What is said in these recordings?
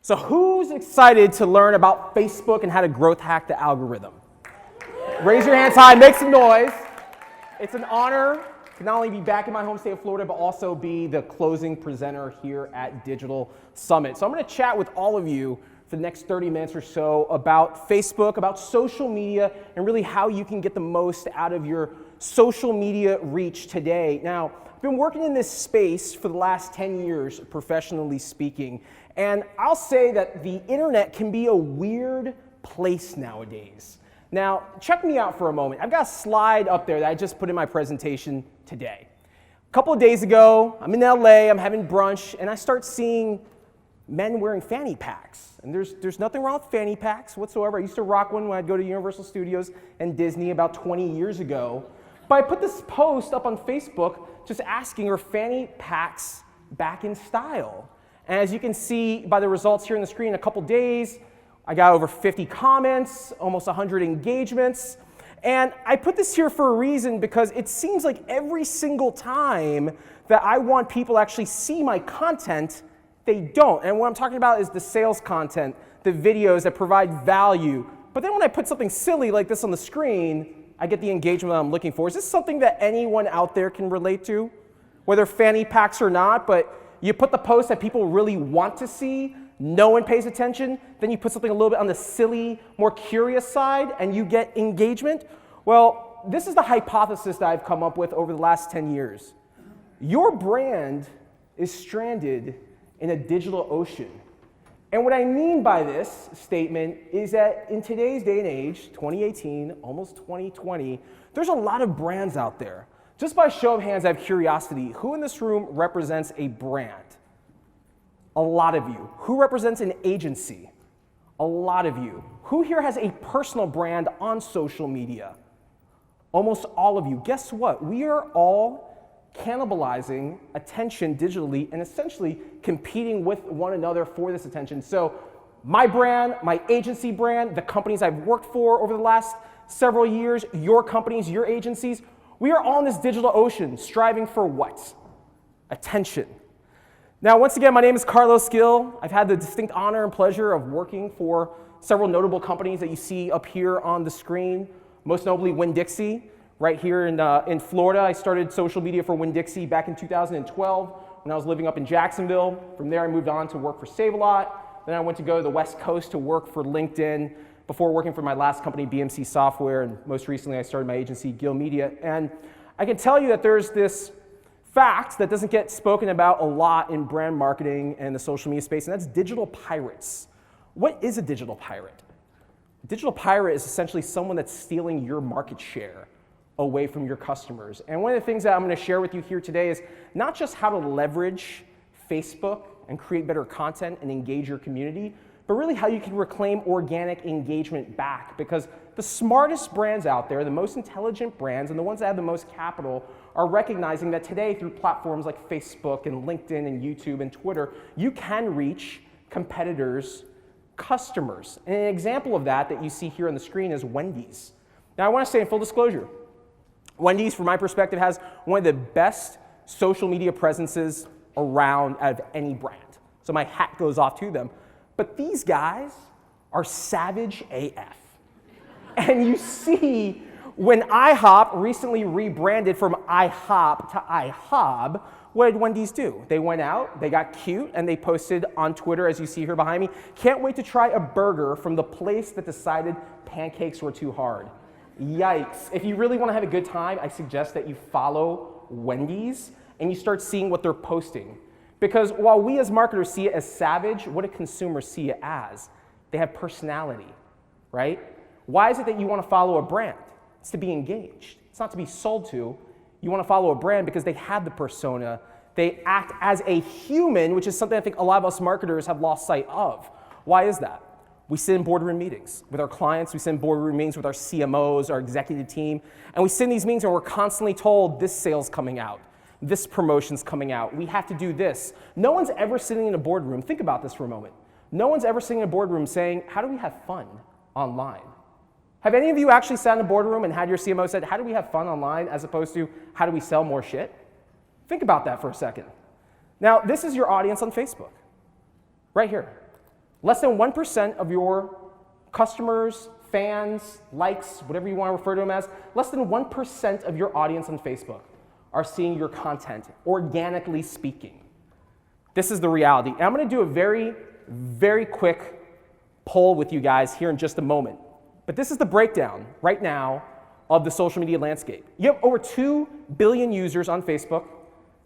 So who's excited to learn about Facebook and how to growth hack the algorithm? Raise your hands high, make some noise. It's an honor to not only be back in my home state of Florida, but also be the closing presenter here at Digital Summit. So I'm going to chat with all of you for the next 30 minutes or so about Facebook, about social media, and really how you can get the most out of your social media reach today. Now, I've been working in this space for the last 10 years, professionally speaking, and I'll say that the internet can be a weird place nowadays. Now, check me out for a moment. I've got a slide up there that I just put in my presentation today. A couple of days ago, I'm in LA, I'm having brunch, and I start seeing men wearing fanny packs. And there's nothing wrong with fanny packs whatsoever. I used to rock one when I'd go to Universal Studios and Disney about 20 years ago. But I put this post up on Facebook just asking, are fanny packs back in style? And as you can see by the results here on the screen, in a couple days, I got over 50 comments, almost 100 engagements. And I put this here for a reason because it seems like every single time that I want people to actually see my content, they don't. And what I'm talking about is the sales content, the videos that provide value. But then when I put something silly like this on the screen, I get the engagement that I'm looking for. Is this something that anyone out there can relate to? Whether fanny packs or not, but you put the post that people really want to see, no one pays attention, then you put something a little bit on the silly, more curious side, and you get engagement? Well, this is the hypothesis that I've come up with over the last 10 years. Your brand is stranded in a digital ocean. And what I mean by this statement is that in today's day and age, 2018, almost 2020, there's a lot of brands out there. Just by show of hands, I have curiosity. Who in this room represents a brand? A lot of you. Who represents an agency? A lot of you. Who here has a personal brand on social media? Almost all of you. Guess what? We are all cannibalizing attention digitally and essentially competing with one another for this attention. So my brand, my agency brand, the companies I've worked for over the last several years, your companies, your agencies, we are all in this digital ocean striving for what? Attention. Now, once again, my name is Carlos Gil. I've had the distinct honor and pleasure of working for several notable companies that you see up here on the screen, most notably Winn-Dixie. Right here in Florida, I started social media for Winn-Dixie back in 2012 when I was living up in Jacksonville. From there, I moved on to work for Save-A-Lot. Then I went to go to the West Coast to work for LinkedIn before working for my last company, BMC Software, and most recently I started my agency, Gill Media. And I can tell you that there's this fact that doesn't get spoken about a lot in brand marketing and the social media space, and that's digital pirates. What is a digital pirate? A digital pirate is essentially someone that's stealing your market share away from your customers. And one of the things that I'm going to share with you here today is not just how to leverage Facebook and create better content and engage your community, but really how you can reclaim organic engagement back. Because the smartest brands out there, the most intelligent brands, and the ones that have the most capital are recognizing that today through platforms like Facebook and LinkedIn and YouTube and Twitter, you can reach competitors' customers. And an example of that you see here on the screen is Wendy's. Now I want to say in full disclosure, Wendy's, from my perspective, has one of the best social media presences around out of any brand. So my hat goes off to them. But these guys are savage AF. And you see, when IHOP recently rebranded from IHOP to IHOB, what did Wendy's do? They went out, they got cute, and they posted on Twitter, as you see here behind me, can't wait to try a burger from the place that decided pancakes were too hard. Yikes. If you really want to have a good time, I suggest that you follow Wendy's and you start seeing what they're posting. Because while we as marketers see it as savage, what do consumers see it as? They have personality, right? Why is it that you want to follow a brand? It's to be engaged. It's not to be sold to. You want to follow a brand because they have the persona. They act as a human, which is something I think a lot of us marketers have lost sight of. Why is that? We sit in boardroom meetings with our clients. We sit in boardroom meetings with our CMOs, our executive team. And we sit in these meetings and we're constantly told this sale's coming out. This promotion's coming out. We have to do this. No one's ever sitting in a boardroom. Think about this for a moment. No one's ever sitting in a boardroom saying, how do we have fun online? Have any of you actually sat in a boardroom and had your CMO said, how do we have fun online, as opposed to how do we sell more shit? Think about that for a second. Now, this is your audience on Facebook, right here. Less than 1% of your customers, fans, likes, whatever you want to refer to them as, less than 1% of your audience on Facebook are seeing your content, organically speaking. This is the reality. And I'm going to do a very, very quick poll with you guys here in just a moment. But this is the breakdown right now of the social media landscape. You have over 2 billion users on Facebook.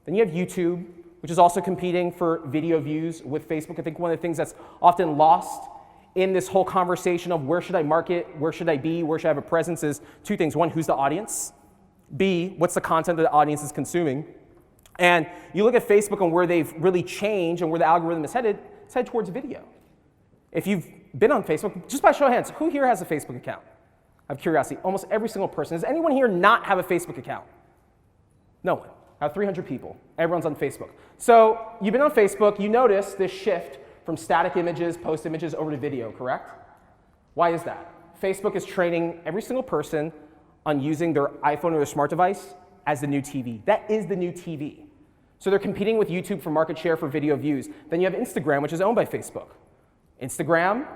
Then you have YouTube, which is also competing for video views with Facebook. I think one of the things that's often lost in this whole conversation of where should I market, where should I be, where should I have a presence is 2 things. 1, who's the audience? B, what's the content that the audience is consuming? And you look at Facebook and where they've really changed and where the algorithm is headed, it's headed towards video. If you've been on Facebook, just by show of hands, who here has a Facebook account? Out of curiosity, almost every single person. Does anyone here not have a Facebook account? No one. I have 300 people. Everyone's on Facebook. So you've been on Facebook, you notice this shift from static images, post images, over to video, correct? Why is that? Facebook is training every single person on using their iPhone or their smart device as the new TV. That is the new TV. So they're competing with YouTube for market share for video views. Then you have Instagram, which is owned by Facebook. Instagram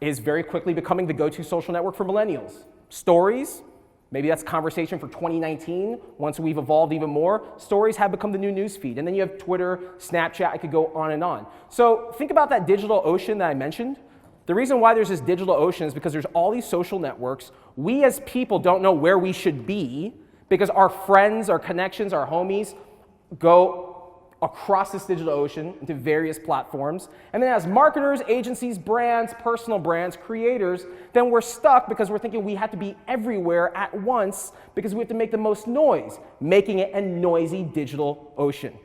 is very quickly becoming the go-to social network for millennials. Stories, maybe that's conversation for 2019, once we've evolved even more. Stories have become the new news feed. And then you have Twitter, Snapchat, I could go on and on. So think about that digital ocean that I mentioned. The reason why there's this digital ocean is because there's all these social networks. We as people don't know where we should be because our friends, our connections, our homies go across this digital ocean into various platforms. And then as marketers, agencies, brands, personal brands, creators, then we're stuck because we're thinking we have to be everywhere at once because we have to make the most noise, making it a noisy digital ocean.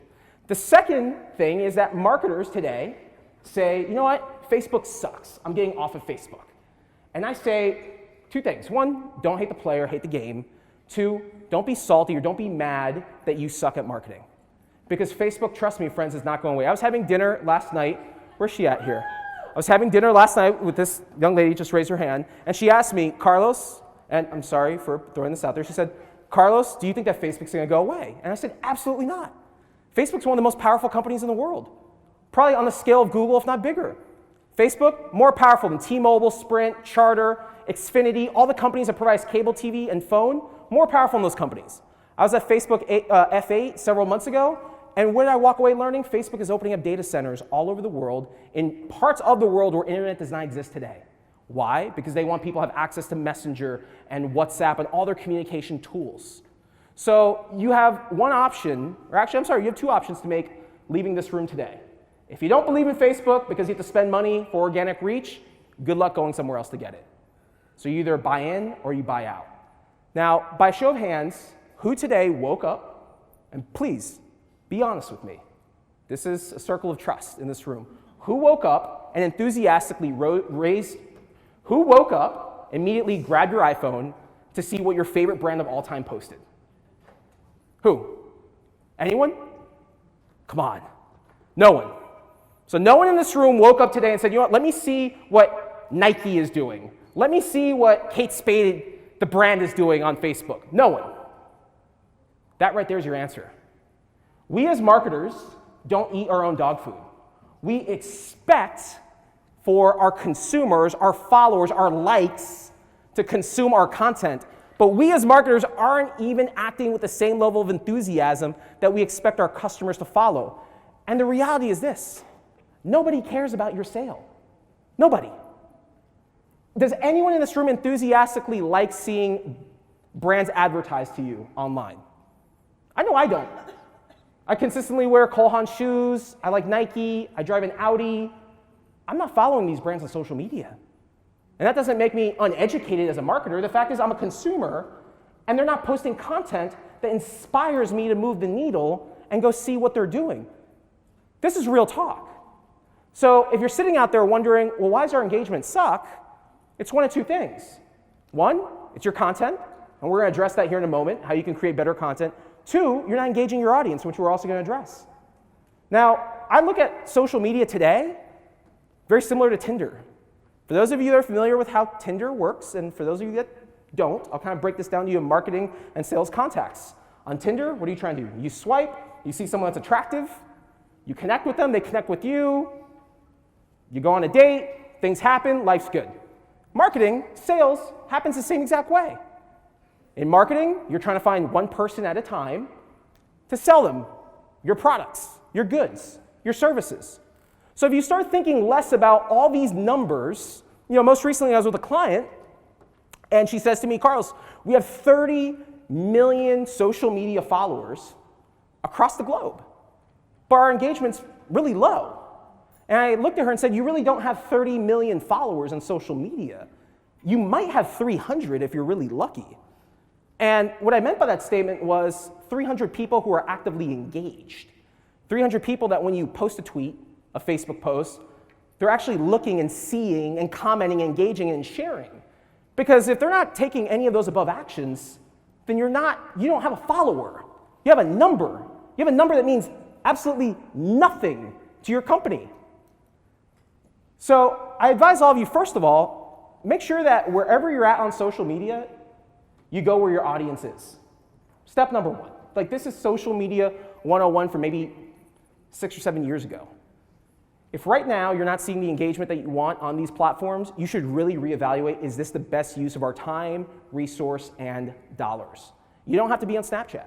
The second thing is that marketers today say, you know what, Facebook sucks. I'm getting off of Facebook. And I say 2 things. 1, don't hate the player, hate the game. 2, don't be salty or don't be mad that you suck at marketing. Because Facebook, trust me, friends, is not going away. I was having dinner last night. Where's she at here? I was having dinner last night with this young lady, just raised her hand, and she asked me, Carlos, and I'm sorry for throwing this out there, she said, Carlos, do you think that Facebook's going to go away? And I said, absolutely not. Facebook's one of the most powerful companies in the world, probably on the scale of Google, if not bigger. Facebook, more powerful than T-Mobile, Sprint, Charter, Xfinity, all the companies that provide cable TV and phone, more powerful than those companies. I was at Facebook F8 several months ago, and what did I walk away learning? Facebook is opening up data centers all over the world in parts of the world where internet does not exist today. Why? Because they want people to have access to Messenger and WhatsApp and all their communication tools. So you have one option, or actually, I'm sorry, you have 2 options to make leaving this room today. If you don't believe in Facebook because you have to spend money for organic reach, good luck going somewhere else to get it. So you either buy in or you buy out. Now, by show of hands, who today woke up, and please, be honest with me. This is a circle of trust in this room. Who woke up and enthusiastically who woke up, immediately grabbed your iPhone to see what your favorite brand of all time posted? Who? Anyone? Come on. No one. So no one in this room woke up today and said, you know what, let me see what Nike is doing. Let me see what Kate Spade, the brand, is doing on Facebook. No one. That right there is your answer. We as marketers don't eat our own dog food. We expect for our consumers, our followers, our likes to consume our content. But we as marketers aren't even acting with the same level of enthusiasm that we expect our customers to follow. And the reality is this: nobody cares about your sale. Nobody. Does anyone in this room enthusiastically like seeing brands advertised to you online? I know I don't. I consistently wear Cole Haan shoes, I like Nike, I drive an Audi. I'm not following these brands on social media. And that doesn't make me uneducated as a marketer. The fact is I'm a consumer, and they're not posting content that inspires me to move the needle and go see what they're doing. This is real talk. So if you're sitting out there wondering, well, why does our engagement suck? It's one of 2 things. 1, it's your content, and we're going to address that here in a moment, how you can create better content. 2, you're not engaging your audience, which we're also going to address. Now, I look at social media today very similar to Tinder. For those of you that are familiar with how Tinder works, and for those of you that don't, I'll kind of break this down to you in marketing and sales contacts. On Tinder, what are you trying to do? You swipe, you see someone that's attractive, you connect with them, they connect with you, you go on a date, things happen, life's good. Marketing, sales, happens the same exact way. In marketing, you're trying to find one person at a time to sell them your products, your goods, your services. So if you start thinking less about all these numbers, most recently I was with a client, and she says to me, Carlos, we have 30 million social media followers across the globe, but our engagement's really low. And I looked at her and said, you really don't have 30 million followers on social media. You might have 300 if you're really lucky. And what I meant by that statement was 300 people who are actively engaged. 300 people that when you post a tweet, a Facebook post, they're actually looking and seeing and commenting, engaging and sharing. Because if they're not taking any of those above actions, then you don't have a follower. You have a number. You have a number that means absolutely nothing to your company. So I advise all of you, first of all, make sure that wherever you're at on social media, you go where your audience is. Step number one. This is social media 101 from maybe 6 or 7 years ago. If right now you're not seeing the engagement that you want on these platforms, you should really reevaluate, is this the best use of our time, resource, and dollars? You don't have to be on Snapchat.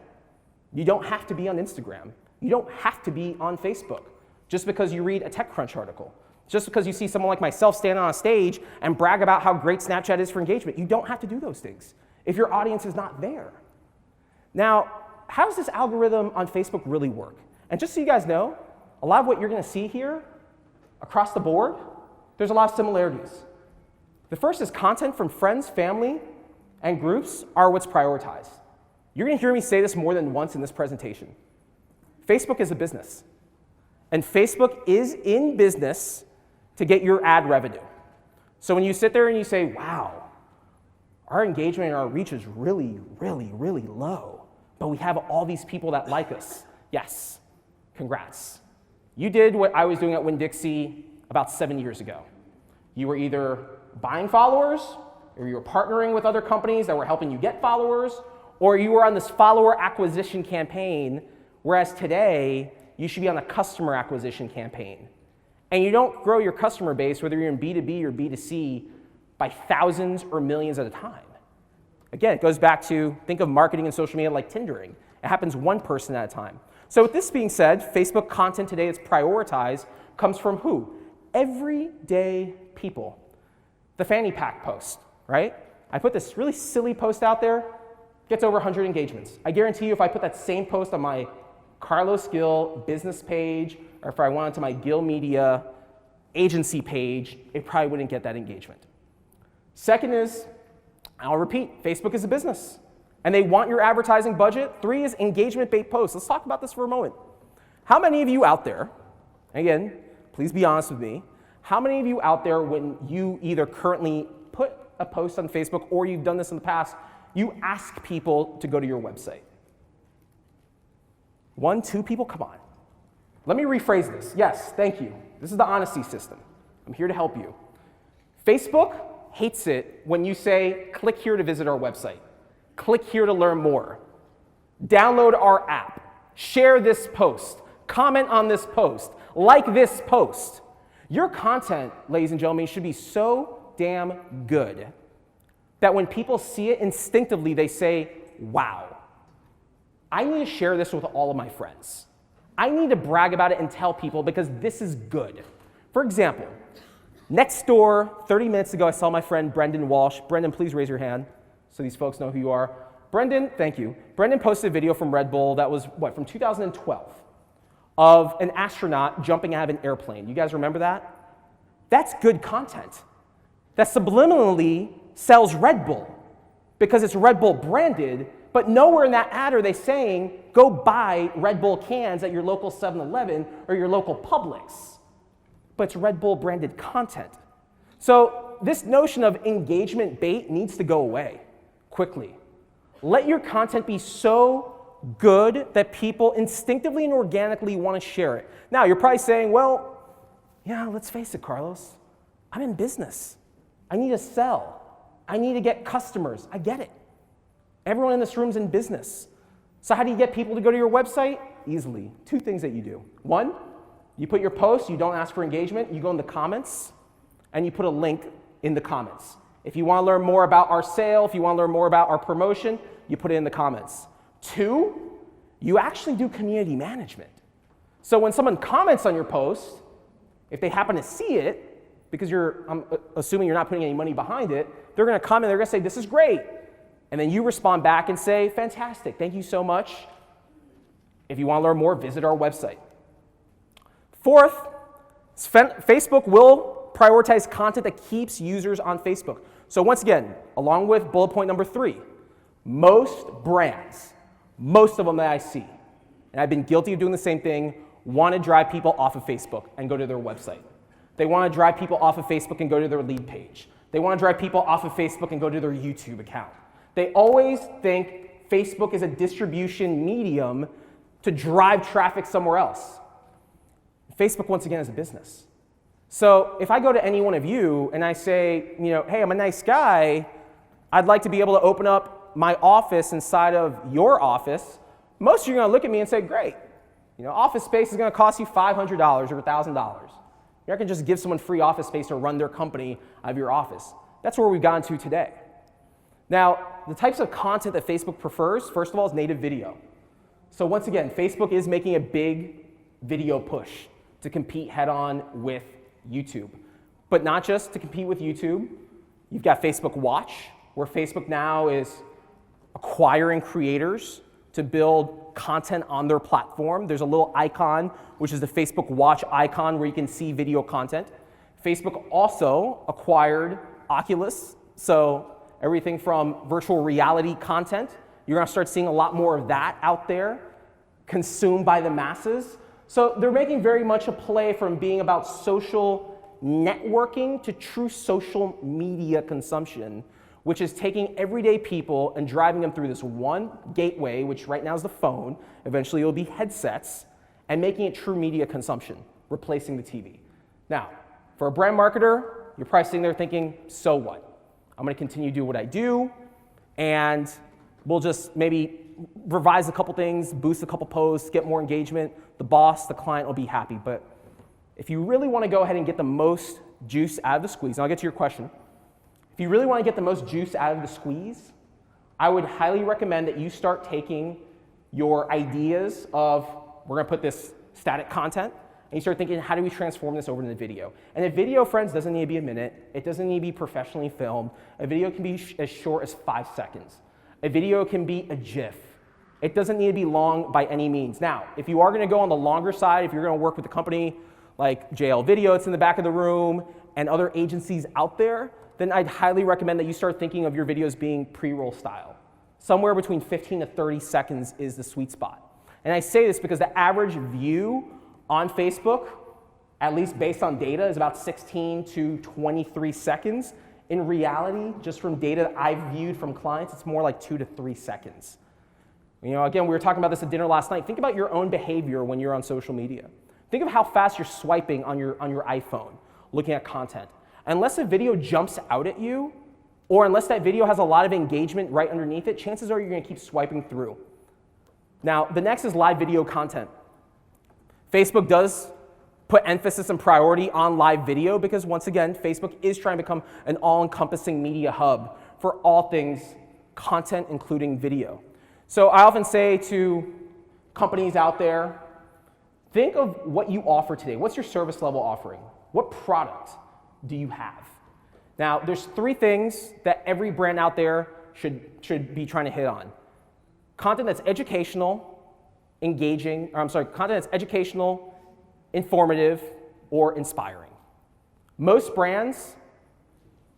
You don't have to be on Instagram. You don't have to be on Facebook just because you read a TechCrunch article. Just because you see someone like myself stand on a stage and brag about how great Snapchat is for engagement. You don't have to do those things if your audience is not there. Now, how does this algorithm on Facebook really work? And just so you guys know, a lot of what you're going to see here across the board, there's a lot of similarities. The first is content from friends, family, and groups are what's prioritized. You're going to hear me say this more than once in this presentation. Facebook is a business. And Facebook is in business to get your ad revenue. So when you sit there and you say, wow, our engagement and our reach is really, really, really low, but we have all these people that like us. Yes, congrats. You did what I was doing at Winn-Dixie about 7 years ago. You were either buying followers, or you were partnering with other companies that were helping you get followers, or you were on this follower acquisition campaign, whereas today, you should be on a customer acquisition campaign. And you don't grow your customer base, whether you're in B2B or B2C, by thousands or millions at a time. Again, it goes back to, think of marketing and social media like Tindering. It happens one person at a time. So with this being said, Facebook content today that's prioritized comes from who? Everyday people. The fanny pack post, right? I put this really silly post out there, gets over 100 engagements. I guarantee you if I put that same post on my Carlos Gil business page, or if I wanted to my Gill Media agency page, it probably wouldn't get that engagement. Second is, I'll repeat, Facebook is a business, and they want your advertising budget. 3 is engagement-based posts. Let's talk about this for a moment. How many of you out there, again, please be honest with me, how many of you out there, when you either currently put a post on Facebook or you've done this in the past, you ask people to go to your website? 1, 2 people? Come on. Let me rephrase this. Yes, thank you. This is the honesty system. I'm here to help you. Facebook hates it when you say, click here to visit our website. Click here to learn more. Download our app. Share this post. Comment on this post. Like this post. Your content, ladies and gentlemen, should be so damn good that when people see it instinctively, they say, wow, I need to share this with all of my friends. I need to brag about it and tell people because this is good. For example, next door, 30 minutes ago, I saw my friend Brendan Walsh. Brendan, please raise your hand so these folks know who you are. Brendan, thank you. Brendan posted a video from Red Bull that was, from 2012 of an astronaut jumping out of an airplane. You guys remember that? That's good content. That subliminally sells Red Bull because it's Red Bull branded, but nowhere in that ad are they saying, go buy Red Bull cans at your local 7-Eleven or your local Publix. But it's Red Bull branded content. So this notion of engagement bait needs to go away quickly. Let your content be so good that people instinctively and organically want to share it. Now, you're probably saying, well, yeah, let's face it, Carlos. I'm in business. I need to sell. I need to get customers. I get it. Everyone in this room's in business. So how do you get people to go to your website? Easily. 2 things that you do. 1, you put your post, you don't ask for engagement, you go in the comments, and you put a link in the comments. If you want to learn more about our sale, if you want to learn more about our promotion, you put it in the comments. 2, you actually do community management. So when someone comments on your post, if they happen to see it, because I'm assuming you're not putting any money behind it, they're going to comment, they're going to say, this is great. And then you respond back and say, fantastic, thank you so much. If you want to learn more, visit our website. 4th, Facebook will prioritize content that keeps users on Facebook. So once again, along with bullet point number 3, most brands, most of them that I see, and I've been guilty of doing the same thing, want to drive people off of Facebook and go to their website. They want to drive people off of Facebook and go to their lead page. They want to drive people off of Facebook and go to their YouTube account. They always think Facebook is a distribution medium to drive traffic somewhere else. Facebook, once again, is a business. So if I go to any one of you and I say, hey, I'm a nice guy, I'd like to be able to open up my office inside of your office, most of you are going to look at me and say, great. Office space is going to cost you $500 or $1,000. You're not going to just give someone free office space or run their company out of your office. That's where we've gotten to today. Now, the types of content that Facebook prefers, first of all, is native video. So once again, Facebook is making a big video push to compete head-on with YouTube. But not just to compete with YouTube. You've got Facebook Watch, where Facebook now is acquiring creators to build content on their platform. There's a little icon, which is the Facebook Watch icon, where you can see video content. Facebook also acquired Oculus, so everything from virtual reality content. You're going to start seeing a lot more of that out there, consumed by the masses. So they're making very much a play from being about social networking to true social media consumption, which is taking everyday people and driving them through this one gateway, which right now is the phone, eventually it'll be headsets, and making it true media consumption, replacing the TV. Now, for a brand marketer, you're probably sitting there thinking, so what? I'm going to continue to do what I do, and we'll just maybe revise a couple things, boost a couple posts, get more engagement. The boss, the client will be happy. But if you really want to go ahead and get the most juice out of the squeeze, and I'll get to your question. If you really want to get the most juice out of the squeeze, I would highly recommend that you start taking your ideas of, we're going to put this static content, and you start thinking, how do we transform this over into video? And a video, friends, doesn't need to be a minute. It doesn't need to be professionally filmed. A video can be as short as 5 seconds. A video can be a GIF. It doesn't need to be long by any means. Now, if you are going to go on the longer side, if you're going to work with a company like JL Video, it's in the back of the room, and other agencies out there, then I'd highly recommend that you start thinking of your videos being pre-roll style. Somewhere between 15 to 30 seconds is the sweet spot. And I say this because the average view on Facebook, at least based on data, is about 16 to 23 seconds. In reality, just from data that I've viewed from clients, it's more like 2 to 3 seconds. Again, we were talking about this at dinner last night. Think about your own behavior when you're on social media. Think of how fast you're swiping on your iPhone, looking at content. Unless a video jumps out at you, or unless that video has a lot of engagement right underneath it, chances are you're going to keep swiping through. Now, the next is live video content. Facebook does put emphasis and priority on live video because, once again, Facebook is trying to become an all-encompassing media hub for all things content, including video. So I often say to companies out there, think of what you offer today. What's your service level offering? What product do you have? Now, there's 3 things that every brand out there should be trying to hit on. Content that's educational, content that's educational, informative, or inspiring. Most brands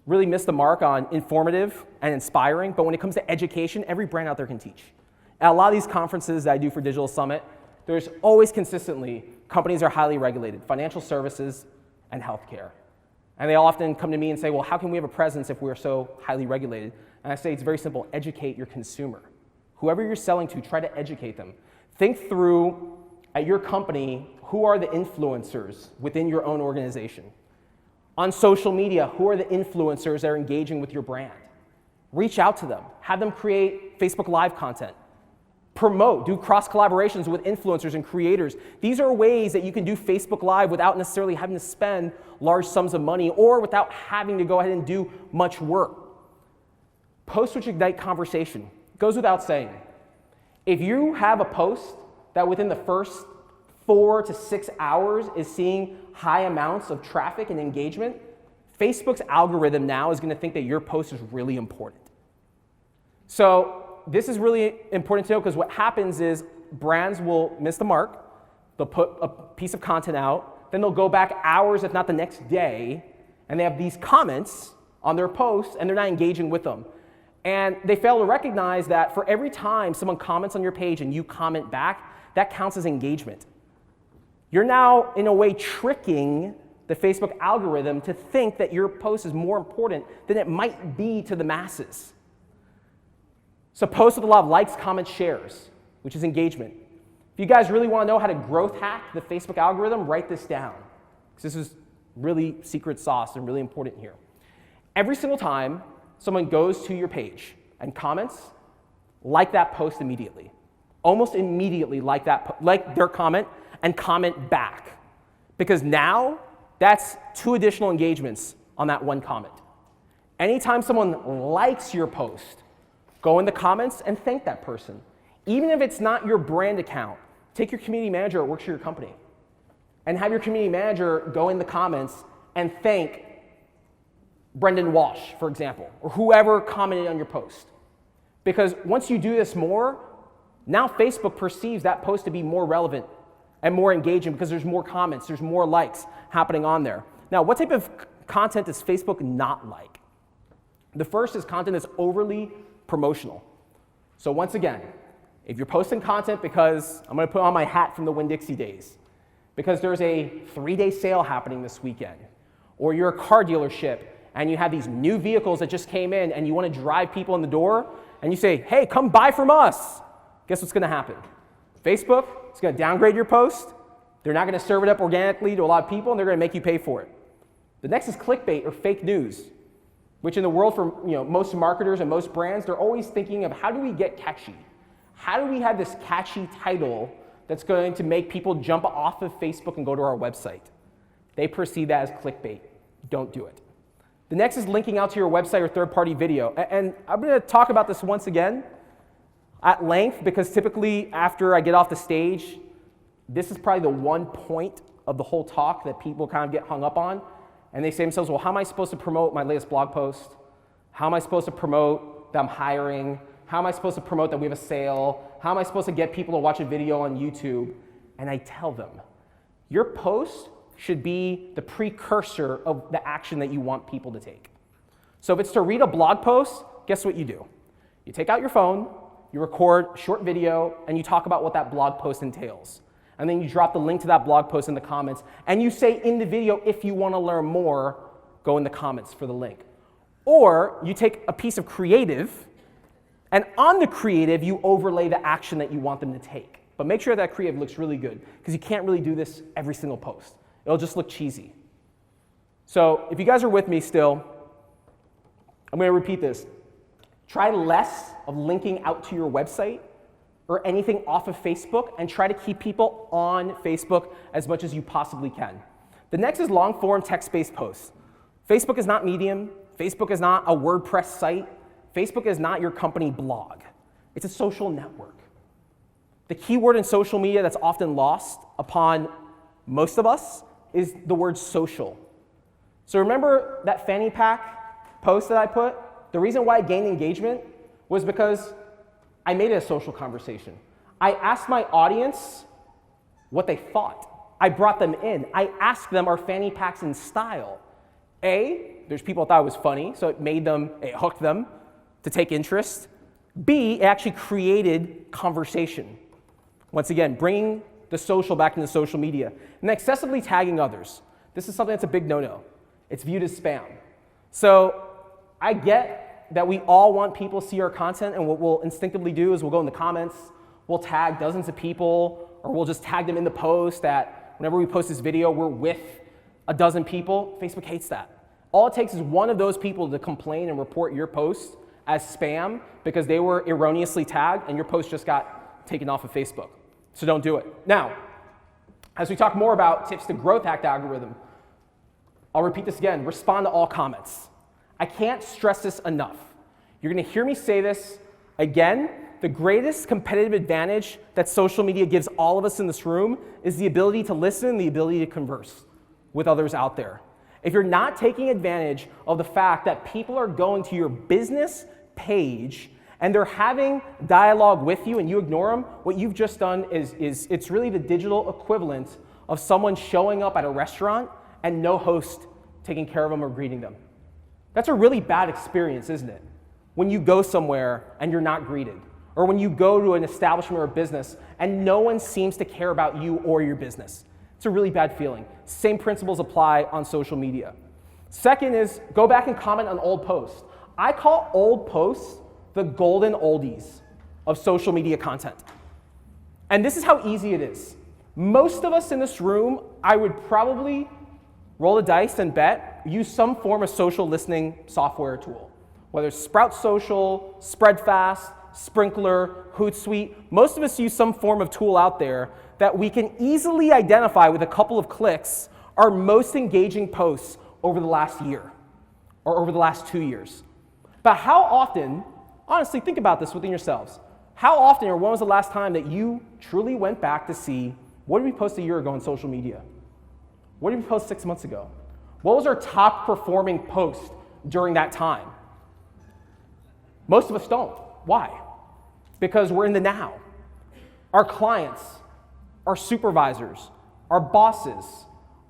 really miss the mark on informative and inspiring, but when it comes to education, every brand out there can teach. At a lot of these conferences that I do for Digital Summit, there's always consistently companies are highly regulated, financial services and healthcare. And they often come to me and say, well, how can we have a presence if we're so highly regulated? And I say it's very simple, educate your consumer. Whoever you're selling to, try to educate them. Think through, at your company, who are the influencers within your own organization? On social media, who are the influencers that are engaging with your brand? Reach out to them. Have them create Facebook Live content. Promote, do cross collaborations with influencers and creators. These are ways that you can do Facebook Live without necessarily having to spend large sums of money or without having to go ahead and do much work. Posts which ignite conversation. Goes without saying. If you have a post that within the first 4 to 6 hours is seeing high amounts of traffic and engagement, Facebook's algorithm now is going to think that your post is really important. So this is really important to know because what happens is brands will miss the mark. They'll put a piece of content out, then they'll go back hours, if not the next day, and they have these comments on their posts, and they're not engaging with them. And they fail to recognize that for every time someone comments on your page and you comment back, that counts as engagement. You're now, in a way, tricking the Facebook algorithm to think that your post is more important than it might be to the masses. So post with a lot of likes, comments, shares, which is engagement. If you guys really want to know how to growth hack the Facebook algorithm, write this down, because this is really secret sauce and really important here. Every single time someone goes to your page and comments, like that post immediately. Almost immediately like their comment and comment back. Because now, that's 2 additional engagements on that one comment. Anytime someone likes your post, go in the comments and thank that person. Even if it's not your brand account, take your community manager that works for your company and have your community manager go in the comments and thank Brendan Walsh, for example, or whoever commented on your post. Because once you do this more, now Facebook perceives that post to be more relevant and more engaging because there's more comments, there's more likes happening on there. Now, what type of content does Facebook not like? The first is content that's overly promotional. So once again, if you're posting content because, I'm going to put on my hat from the Winn-Dixie days, because there's a 3-day sale happening this weekend, or you're a car dealership and you have these new vehicles that just came in and you want to drive people in the door, and you say, hey, come buy from us, guess what's going to happen? Facebook is going to downgrade your post. They're not going to serve it up organically to a lot of people, and they're going to make you pay for it. The next is clickbait or fake news, which in the world for most marketers and most brands, they're always thinking of how do we get catchy? How do we have this catchy title that's going to make people jump off of Facebook and go to our website? They perceive that as clickbait. Don't do it. The next is linking out to your website or third-party video. And I'm going to talk about this once again at length because typically after I get off the stage, this is probably the one point of the whole talk that people kind of get hung up on. And they say to themselves, well, how am I supposed to promote my latest blog post? How am I supposed to promote that I'm hiring? How am I supposed to promote that we have a sale? How am I supposed to get people to watch a video on YouTube? And I tell them, your post should be the precursor of the action that you want people to take. So if it's to read a blog post, guess what you do? You take out your phone, you record a short video, and you talk about what that blog post entails. And then you drop the link to that blog post in the comments, and you say in the video, if you want to learn more, go in the comments for the link. Or you take a piece of creative, and on the creative, you overlay the action that you want them to take. But make sure that creative looks really good, because you can't really do this every single post. It'll just look cheesy. So if you guys are with me still, I'm going to repeat this. Try less of linking out to your website or anything off of Facebook, and try to keep people on Facebook as much as you possibly can. The next is long-form text-based posts. Facebook is not Medium. Facebook is not a WordPress site. Facebook is not your company blog. It's a social network. The key word in social media that's often lost upon most of us is the word social. So remember that fanny pack post that I put? The reason why I gained engagement was because I made it a social conversation. I asked my audience what they thought. I brought them in. I asked them, are fanny packs in style? A, there's people who thought it was funny, so it hooked them to take interest. B, it actually created conversation. Once again, bringing the social back into social media. And excessively tagging others. This is something that's a big no-no. It's viewed as spam. So I get that we all want people to see our content, and what we'll instinctively do is we'll go in the comments, we'll tag dozens of people, or we'll just tag them in the post that whenever we post this video, we're with a dozen people. Facebook hates that. All it takes is one of those people to complain and report your post as spam because they were erroneously tagged and your post just got taken off of Facebook. So don't do it. Now, as we talk more about tips to growth hack the algorithm, I'll repeat this again, respond to all comments. I can't stress this enough. You're gonna hear me say this again. The greatest competitive advantage that social media gives all of us in this room is the ability to listen, the ability to converse with others out there. If you're not taking advantage of the fact that people are going to your business page and they're having dialogue with you and you ignore them, what you've just done is it's really the digital equivalent of someone showing up at a restaurant and no host taking care of them or greeting them. That's a really bad experience, isn't it? When you go somewhere and you're not greeted, or when you go to an establishment or a business and no one seems to care about you or your business. It's a really bad feeling. Same principles apply on social media. Second is go back and comment on old posts. I call old posts the golden oldies of social media content. And this is how easy it is. Most of us in this room, I would probably roll the dice and bet, use some form of social listening software tool. Whether it's Sprout Social, Spreadfast, Sprinkler, Hootsuite, most of us use some form of tool out there that we can easily identify with a couple of clicks our most engaging posts over the last year or over the last 2 years. But how often, honestly, think about this within yourselves. How often or when was the last time that you truly went back to see what did we post a year ago on social media? What did we post 6 months ago? What was our top performing post during that time? Most of us don't. Why? Because we're in the now. Our clients, our supervisors, our bosses,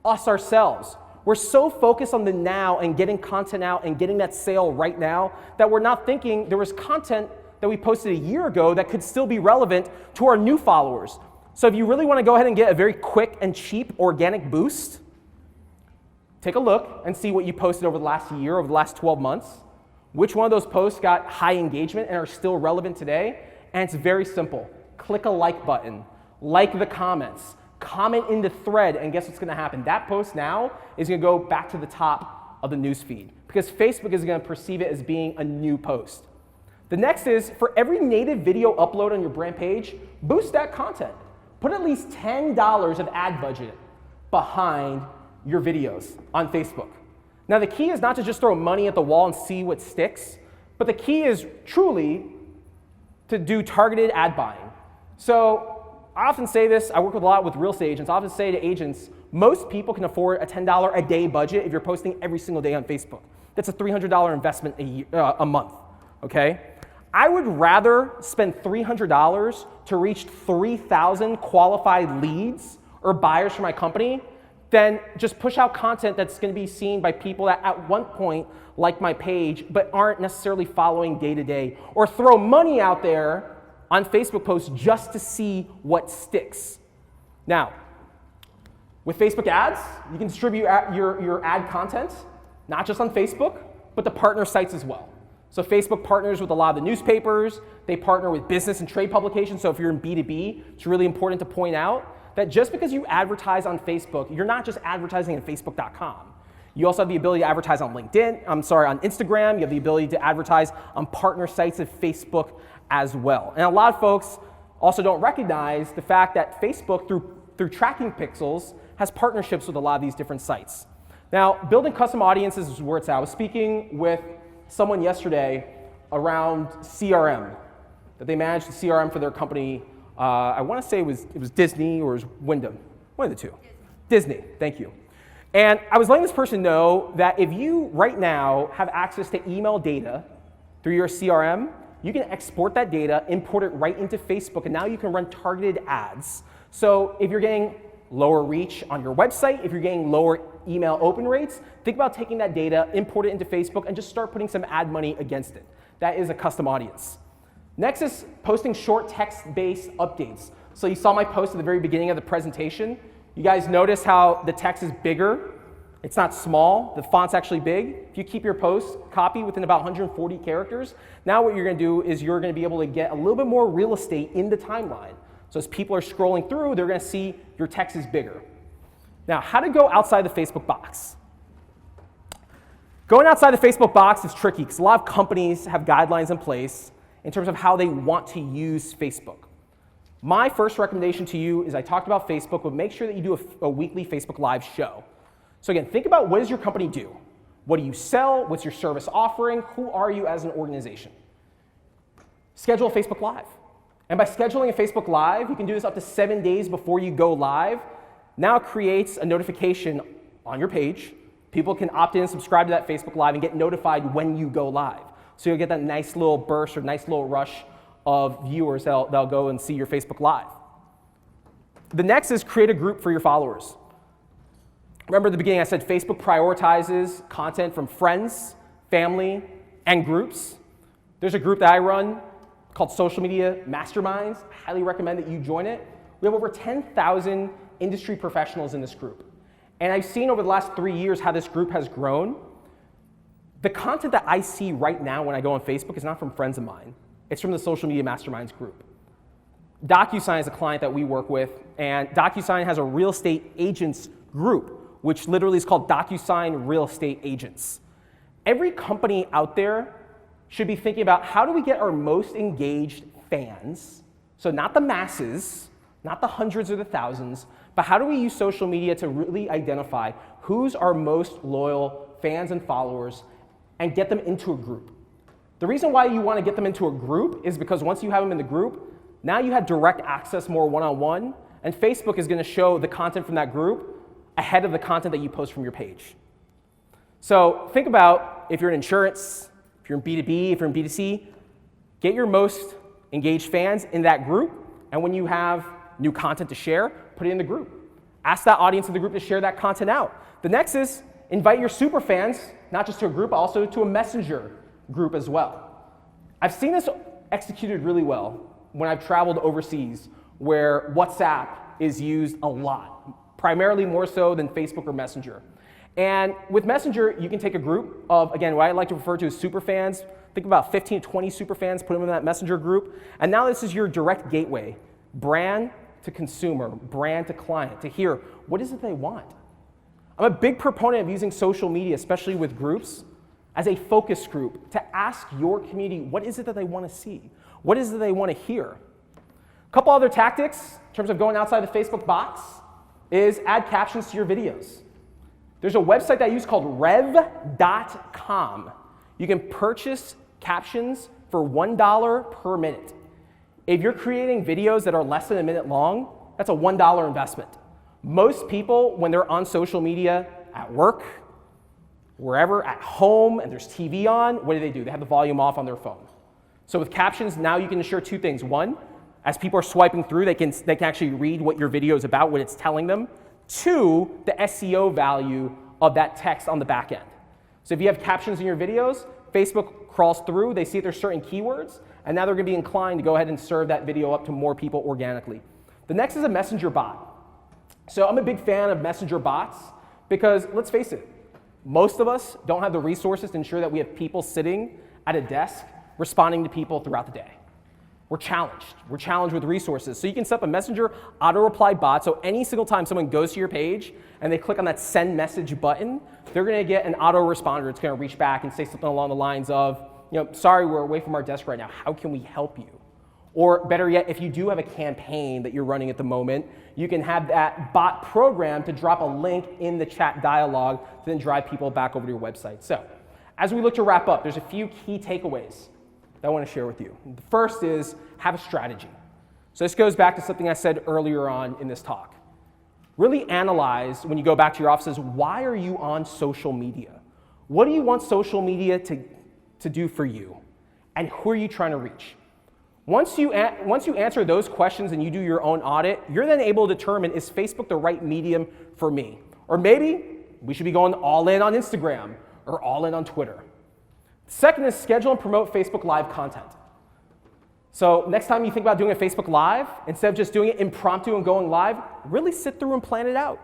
us ourselves, we're so focused on the now and getting content out and getting that sale right now that we're not thinking there was content that we posted a year ago that could still be relevant to our new followers. So if you really want to go ahead and get a very quick and cheap organic boost, take a look and see what you posted over the last year, over the last 12 months. Which one of those posts got high engagement and are still relevant today? And it's very simple. Click a like button, like the comments, comment in the thread, and guess what's going to happen? That post now is going to go back to the top of the news feed because Facebook is going to perceive it as being a new post. The next is for every native video upload on your brand page, boost that content. Put at least $10 of ad budget behind your videos on Facebook. Now the key is not to just throw money at the wall and see what sticks, but the key is truly to do targeted ad buying. So I often say this, I work with a lot with real estate agents, I often say to agents, most people can afford a $10 a day budget if you're posting every single day on Facebook. That's a $300 investment a month, okay? I would rather spend $300 to reach 3,000 qualified leads or buyers for my company than just push out content that's going to be seen by people that at one point like my page but aren't necessarily following day to day, or throw money out there on Facebook posts just to see what sticks. Now, with Facebook ads, you can distribute your ad content, not just on Facebook, but the partner sites as well. So Facebook partners with a lot of the newspapers, they partner with business and trade publications, so if you're in B2B, it's really important to point out that just because you advertise on Facebook, you're not just advertising on Facebook.com. You also have the ability to advertise on on Instagram, you have the ability to advertise on partner sites of Facebook as well. And a lot of folks also don't recognize the fact that Facebook, through tracking pixels, has partnerships with a lot of these different sites. Now, building custom audiences is where it's at. I was speaking with someone yesterday around CRM, that they managed the CRM for their company. I want to say it was Disney or it was Wyndham, one of the two. Disney, thank you. And I was letting this person know that if you right now have access to email data through your CRM, you can export that data, import it right into Facebook, and now you can run targeted ads. So if you're getting lower reach on your website, if you're getting lower email open rates, think about taking that data, import it into Facebook, and just start putting some ad money against it. That is a custom audience. Next is posting short text-based updates. So you saw my post at the very beginning of the presentation. You guys notice how the text is bigger. It's not small, the font's actually big. If you keep your post copy within about 140 characters, now what you're gonna do is you're gonna be able to get a little bit more real estate in the timeline. So as people are scrolling through, they're gonna see your text is bigger. Now, how to go outside the Facebook box? Going outside the Facebook box is tricky because a lot of companies have guidelines in place in terms of how they want to use Facebook. My first recommendation to you is I talked about Facebook, but make sure that you do a weekly Facebook Live show. So again, think about what does your company do? What do you sell? What's your service offering? Who are you as an organization? Schedule a Facebook Live. And by scheduling a Facebook Live, you can do this up to 7 days before you go live. Now it creates a notification on your page. People can opt in, subscribe to that Facebook Live, and get notified when you go live. So you'll get that nice little burst or nice little rush of viewers that'll go and see your Facebook Live. The next is create a group for your followers. Remember at the beginning I said Facebook prioritizes content from friends, family, and groups. There's a group that I run called Social Media Masterminds. I highly recommend that you join it. We have over 10,000 industry professionals in this group. And I've seen over the last 3 years how this group has grown. The content that I see right now when I go on Facebook is not from friends of mine. It's from the Social Media Masterminds group. DocuSign is a client that we work with, and DocuSign has a real estate agents group, which literally is called DocuSign Real Estate Agents. Every company out there should be thinking about how do we get our most engaged fans, so not the masses, not the hundreds or the thousands, but how do we use social media to really identify who's our most loyal fans and followers and get them into a group. The reason why you want to get them into a group is because once you have them in the group, now you have direct access more one-on-one, and Facebook is going to show the content from that group ahead of the content that you post from your page. So think about if you're in insurance, if you're in B2B, if you're in B2C, get your most engaged fans in that group, and when you have new content to share, put it in the group. Ask that audience in the group to share that content out. The next is invite your super fans, not just to a group, but also to a messenger group as well. I've seen this executed really well when I've traveled overseas where WhatsApp is used a lot, primarily more so than Facebook or Messenger. And with Messenger, you can take a group of, again, what I like to refer to as super fans. Think about 15 to 20 super fans, put them in that Messenger group. And now this is your direct gateway, brand to consumer, brand to client, to hear what is it they want. I'm a big proponent of using social media, especially with groups, as a focus group to ask your community what is it that they want to see? What is it they want to hear? A couple other tactics in terms of going outside the Facebook box is add captions to your videos. There's a website that I use called rev.com. You can purchase captions for $1 per minute. If you're creating videos that are less than a minute long, that's a $1 investment. Most people, when they're on social media at work, wherever, at home, and there's TV on, what do? They have the volume off on their phone. So with captions, now you can ensure two things. One, as people are swiping through, they can actually read what your video is about, what it's telling them. Two, the SEO value of that text on the back end. So if you have captions in your videos, Facebook crawls through, they see that there's certain keywords, and now they're going to be inclined to go ahead and serve that video up to more people organically. The next is a messenger bot. So I'm a big fan of messenger bots because, let's face it, most of us don't have the resources to ensure that we have people sitting at a desk responding to people throughout the day. We're challenged. We're challenged with resources. So you can set up a messenger auto-reply bot, so any single time someone goes to your page and they click on that send message button, they're going to get an auto-responder. It's going to reach back and say something along the lines of, sorry, we're away from our desk right now. How can we help you? Or better yet, if you do have a campaign that you're running at the moment, you can have that bot program to drop a link in the chat dialogue to then drive people back over to your website. So as we look to wrap up, there's a few key takeaways that I want to share with you. The first is have a strategy. So this goes back to something I said earlier on in this talk. Really analyze when you go back to your offices, why are you on social media? What do you want social media to do for you? And who are you trying to reach? Once you answer those questions and you do your own audit, you're then able to determine, is Facebook the right medium for me? Or maybe we should be going all in on Instagram or all in on Twitter. Second is schedule and promote Facebook Live content. So next time you think about doing a Facebook Live, instead of just doing it impromptu and going live, really sit through and plan it out.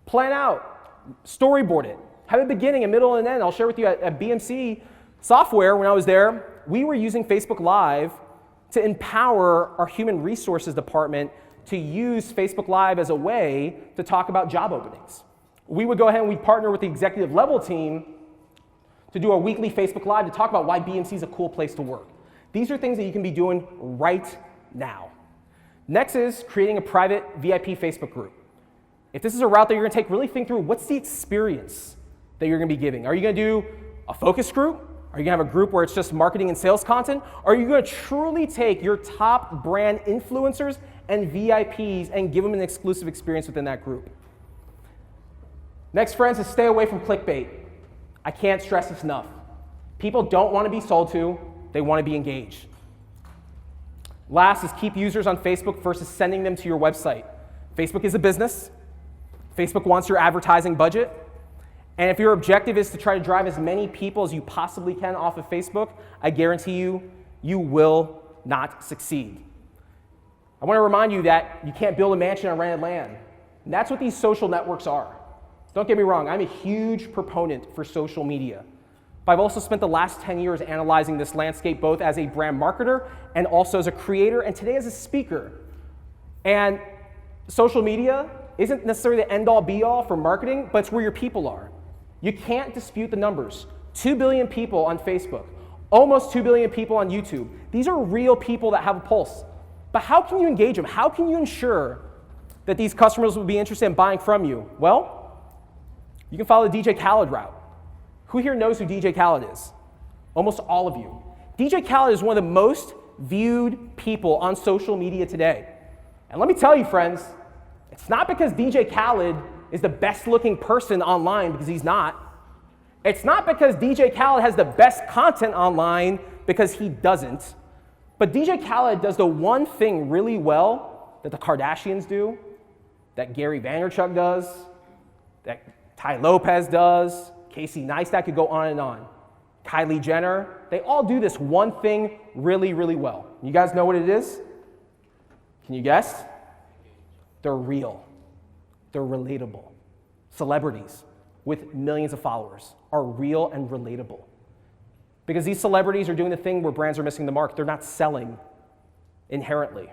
Plan out, storyboard it, have a beginning, a middle, and an end. I'll share with you at BMC Software, when I was there, we were using Facebook Live to empower our human resources department to use Facebook Live as a way to talk about job openings. We would go ahead and we'd partner with the executive level team to do a weekly Facebook Live to talk about why BMC is a cool place to work. These are things that you can be doing right now. Next is creating a private VIP Facebook group. If this is a route that you're going to take, really think through what's the experience that you're going to be giving. Are you going to do a focus group? Are you going to have a group where it's just marketing and sales content? Or are you going to truly take your top brand influencers and VIPs and give them an exclusive experience within that group? Next, friends, is stay away from clickbait. I can't stress this enough. People don't want to be sold to, they want to be engaged. Last is keep users on Facebook versus sending them to your website. Facebook is a business. Facebook wants your advertising budget. And if your objective is to try to drive as many people as you possibly can off of Facebook, I guarantee you, you will not succeed. I want to remind you that you can't build a mansion on rented land. And that's what these social networks are. Don't get me wrong, I'm a huge proponent for social media. But I've also spent the last 10 years analyzing this landscape both as a brand marketer and also as a creator, and today as a speaker. And social media isn't necessarily the end-all be-all for marketing, but it's where your people are. You can't dispute the numbers. 2 billion people on Facebook, almost 2 billion people on YouTube. These are real people that have a pulse. But how can you engage them? How can you ensure that these customers will be interested in buying from you? Well, you can follow the DJ Khaled route. Who here knows who DJ Khaled is? Almost all of you. DJ Khaled is one of the most viewed people on social media today. And let me tell you, friends, it's not because DJ Khaled is the best looking person online, because he's not. It's not because DJ Khaled has the best content online, because he doesn't. But DJ Khaled does the one thing really well that the Kardashians do, that Gary Vaynerchuk does, that Ty Lopez does, Casey Neistat, could go on and on. Kylie Jenner, they all do this one thing really, really well. You guys know what it is? Can you guess? They're real. They're relatable. Celebrities with millions of followers are real and relatable. Because these celebrities are doing the thing where brands are missing the mark. They're not selling inherently.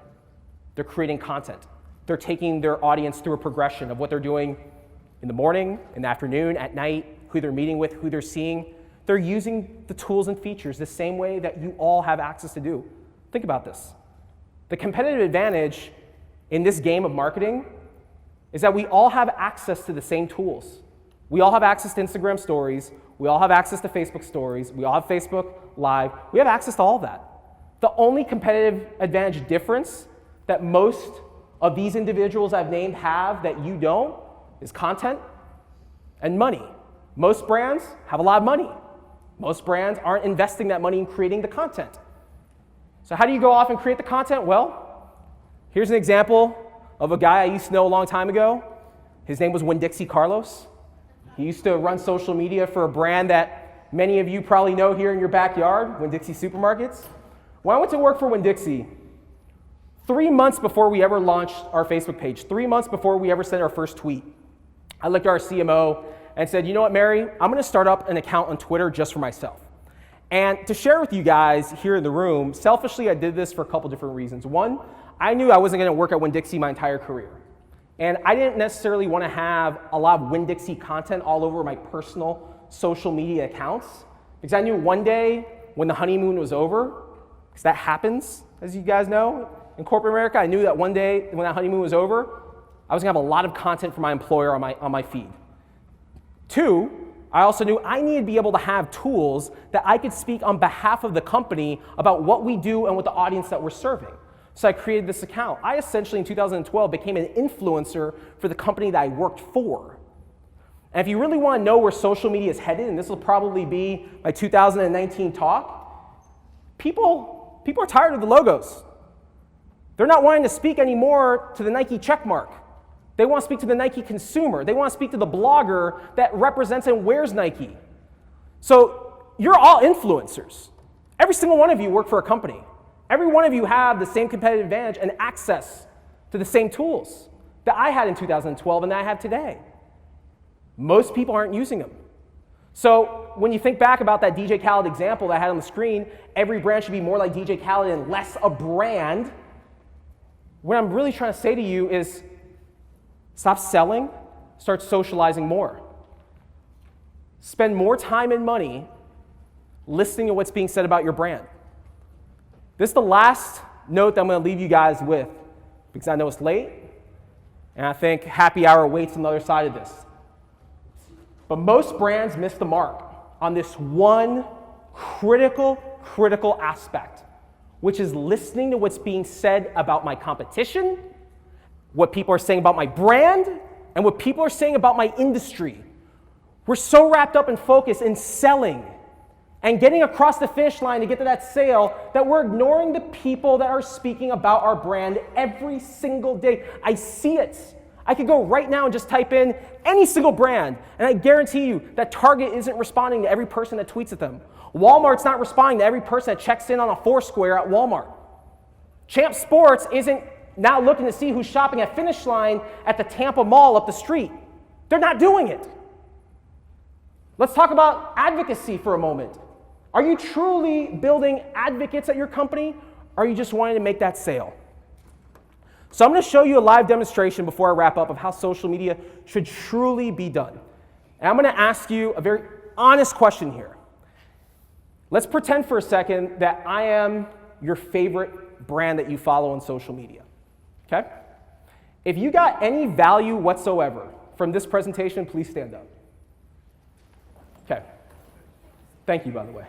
They're creating content. They're taking their audience through a progression of what they're doing in the morning, in the afternoon, at night, who they're meeting with, who they're seeing. They're using the tools and features the same way that you all have access to do. Think about this. The competitive advantage in this game of marketing is that we all have access to the same tools. We all have access to Instagram stories. We all have access to Facebook stories. We all have Facebook Live. We have access to all of that. The only competitive advantage difference that most of these individuals I've named have that you don't is content and money. Most brands have a lot of money. Most brands aren't investing that money in creating the content. So how do you go off and create the content? Well, here's an example of a guy I used to know a long time ago. His name was Winn-Dixie Carlos. He used to run social media for a brand that many of you probably know here in your backyard, Winn-Dixie Supermarkets. When I went to work for Winn-Dixie, 3 months before we ever launched our Facebook page, 3 months before we ever sent our first tweet, I looked at our CMO and said, you know what, Mary, I'm going to start up an account on Twitter just for myself. And to share with you guys here in the room, selfishly, I did this for a couple different reasons. One, I knew I wasn't going to work at Winn-Dixie my entire career. And I didn't necessarily want to have a lot of Winn-Dixie content all over my personal social media accounts, because I knew one day when the honeymoon was over, because that happens, as you guys know, in corporate America, I knew that one day when that honeymoon was over, I was going to have a lot of content for my employer on my feed. Two, I also knew I needed to be able to have tools that I could speak on behalf of the company about what we do and what the audience that we're serving. So I created this account. I essentially, in 2012, became an influencer for the company that I worked for. And if you really want to know where social media is headed, and this will probably be my 2019 talk, people are tired of the logos. They're not wanting to speak anymore to the Nike checkmark. They want to speak to the Nike consumer. They want to speak to the blogger that represents and wears Nike. So you're all influencers. Every single one of you work for a company. Every one of you have the same competitive advantage and access to the same tools that I had in 2012 and that I have today. Most people aren't using them. So when you think back about that DJ Khaled example that I had on the screen, every brand should be more like DJ Khaled and less a brand. What I'm really trying to say to you is stop selling, start socializing more. Spend more time and money listening to what's being said about your brand. This is the last note that I'm going to leave you guys with because I know it's late, and I think happy hour waits on the other side of this. But most brands miss the mark on this one critical aspect, which is listening to what's being said about my competition, what people are saying about my brand, and what people are saying about my industry. We're so wrapped up and focused in selling and getting across the finish line to get to that sale that we're ignoring the people that are speaking about our brand every single day. I see it. I could go right now and just type in any single brand, and I guarantee you that Target isn't responding to every person that tweets at them. Walmart's not responding to every person that checks in on a Foursquare at Walmart. Champ Sports isn't now looking to see who's shopping at Finish Line at the Tampa Mall up the street. They're not doing it. Let's talk about advocacy for a moment. Are you truly building advocates at your company, or are you just wanting to make that sale? So I'm going to show you a live demonstration before I wrap up of how social media should truly be done. And I'm going to ask you a very honest question here. Let's pretend for a second that I am your favorite brand that you follow on social media. Okay? If you got any value whatsoever from this presentation, please stand up. Okay. Thank you, by the way.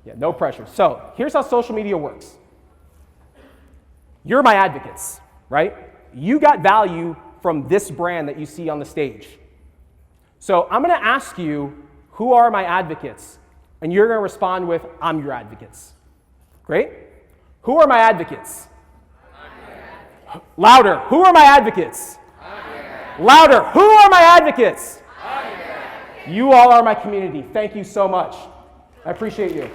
Yeah, no pressure. So here's how social media works. You're my advocates, right? You got value from this brand that you see on the stage. So I'm going to ask you, who are my advocates? And you're going to respond with, I'm your advocates. Great? Who are my advocates? Louder. Who are my advocates? Louder. Who are my advocates? You all are my community. Thank you so much. I appreciate you.